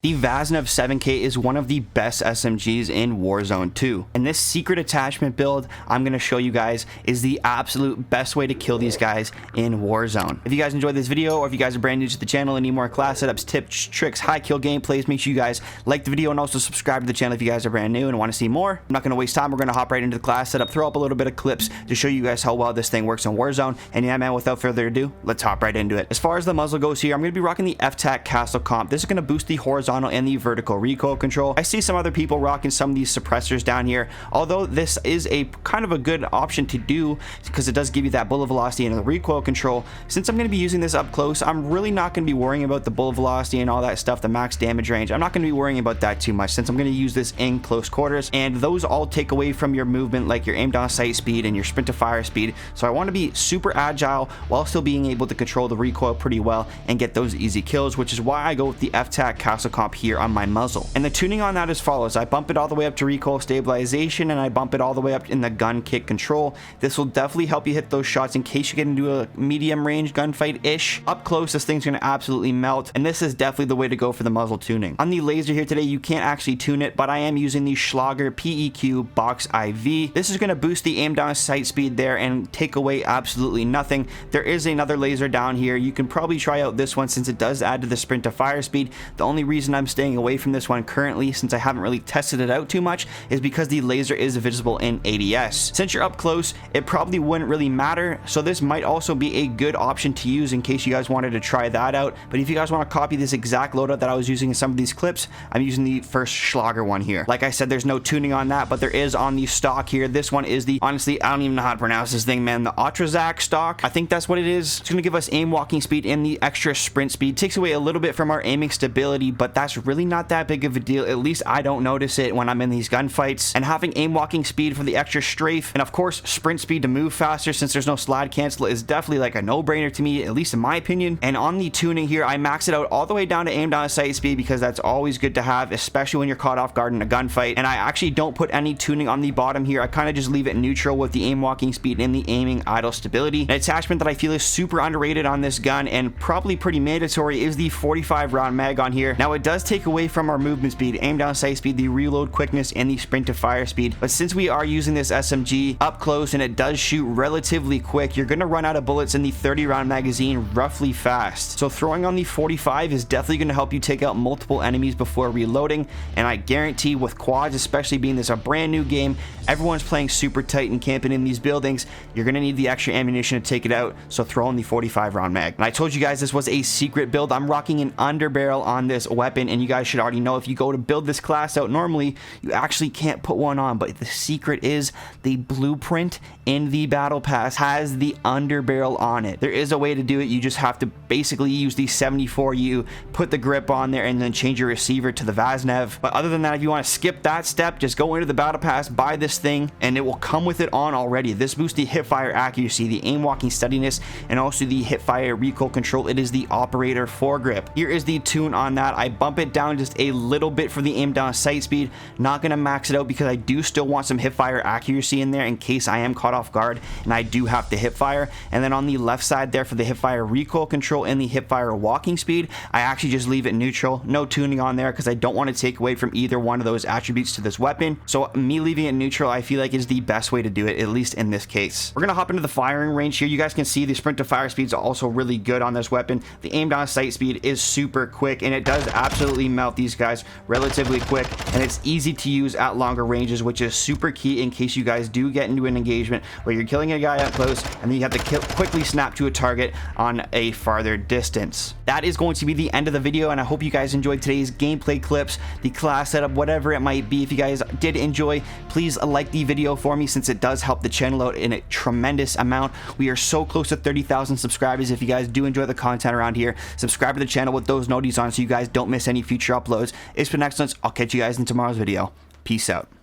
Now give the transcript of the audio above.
The Vaznev 7K is one of the best SMGs in Warzone 2, and this secret attachment build I'm going to show you guys is the absolute best way to kill these guys in Warzone. If you guys enjoyed this video, or if you guys are brand new to the channel and need more class setups, tips, tricks, high kill gameplays, make sure you guys like the video and also subscribe to the channel if you guys are brand new and want to see more. I'm not going to waste time. We're going to hop right into the class setup, throw up a little bit of clips to show you guys how well this thing works in Warzone. And yeah, man, without further ado, let's hop right into it. As far as the muzzle goes here, I'm going to be rocking the FTAC Castle Comp. This is going to boost the horizontal and the vertical recoil control. I see some other people rocking some of these suppressors down here, although this is a kind of a good option to do because it does give you that bullet velocity and the recoil control. Since I'm going to be using this up close, I'm really not going to be worrying about the bullet velocity and all that stuff, the max damage range. I'm not going to be worrying about that too much since I'm going to use this in close quarters, and those all take away from your movement, like your aim down sight speed and your sprint to fire speed. So I want to be super agile while still being able to control the recoil pretty well and get those easy kills, which is why I go with the FTAC Castle Comp here on my muzzle. And the tuning on that as follows: I bump it all the way up to recoil stabilization, and I bump it all the way up in the gun kick control. This will definitely help you hit those shots in case you get into a medium range gunfight ish. Up close, this thing's gonna absolutely melt, and this is definitely the way to go for the muzzle tuning. On the laser here today, you can't actually tune it, but I am using the SCHLAGER PEQ Box IV. This is gonna boost the aim down sight speed there and take away absolutely nothing. There is another laser down here. You can probably try out this one since it does add to the sprint to fire speed. The only reason I'm staying away from this one currently, since I haven't really tested it out too much, is because the laser is visible in ADS. Since you're up close, it probably wouldn't really matter, so this might also be a good option to use in case you guys wanted to try that out. But if you guys want to copy this exact loadout that I was using in some of these clips, I'm using the first SCHLAGER one here. Like I said, there's no tuning on that, but there is on the stock here. This one is the, honestly, I don't even know how to pronounce this thing, man, the OTREZAT stock. I think that's what it is. It's going to give us aim walking speed and the extra sprint speed. Takes away a little bit from our aiming stability, but that's really not that big of a deal. At least I don't notice it when I'm in these gunfights. And having aim walking speed for the extra strafe, and of course sprint speed to move faster since there's no slide cancel, is definitely like a no-brainer to me, at least in my opinion. And on the tuning here, I max it out all the way down to aim down sight speed because that's always good to have, especially when you're caught off guard in a gunfight. And I actually don't put any tuning on the bottom here. I kind of just leave it neutral with the aim walking speed and the aiming idle stability. An attachment that I feel is super underrated on this gun and probably pretty mandatory is the 45 round mag on here. Now it does take away from our movement speed, aim down sight speed, the reload quickness, and the sprint to fire speed. But since we are using this SMG up close and it does shoot relatively quick, you're going to run out of bullets in the 30 round magazine roughly fast. So throwing on the 45 is definitely going to help you take out multiple enemies before reloading. And I guarantee with quads, especially being this a brand new game, everyone's playing super tight and camping in these buildings, you're going to need the extra ammunition to take it out. So throw in the 45 round mag. And I told you guys this was a secret build. I'm rocking an underbarrel on this weapon, and you guys should already know if you go to build this class out normally, you actually can't put one on. But the secret is the blueprint in the battle pass has the underbarrel on it. There is a way to do it. You just have to basically use the 74U, put the grip on there, and then change your receiver to the Vaznev. But other than that, if you want to skip that step, just go into the battle pass, buy this thing, and it will come with it on already. This boosts the hipfire accuracy, the aim walking steadiness, and also the hipfire recoil control. It is the operator foregrip. Here is the tune on that. I bump it down just a little bit for the aim down sight speed. Not going to max it out because I do still want some hipfire accuracy in there in case I am caught off guard and I do have to hipfire. And then on the left side there for the hipfire recoil control and the hipfire walking speed, I actually just leave it neutral. No tuning on there because I don't want to take away from either one of those attributes to this weapon. So me leaving it neutral, I feel like is the best way to do it, at least in this case. We're going to hop into the firing range here. You guys can see the sprint to fire speed is also really good on this weapon. The aim down sight speed is super quick, and it does absolutely melt these guys relatively quick, and it's easy to use at longer ranges, which is super key in case you guys do get into an engagement where you're killing a guy up close and then you have to quickly snap to a target on a farther distance. That is going to be the end of the video, and I hope you guys enjoyed today's gameplay clips, the class setup, whatever it might be. If you guys did enjoy, please like the video for me since it does help the channel out in a tremendous amount. We are so close to 30,000 subscribers. If you guys do enjoy the content around here, subscribe to the channel with those notifications on so you guys don't miss any future uploads. It's been excellent. I'll catch you guys in tomorrow's video. Peace out.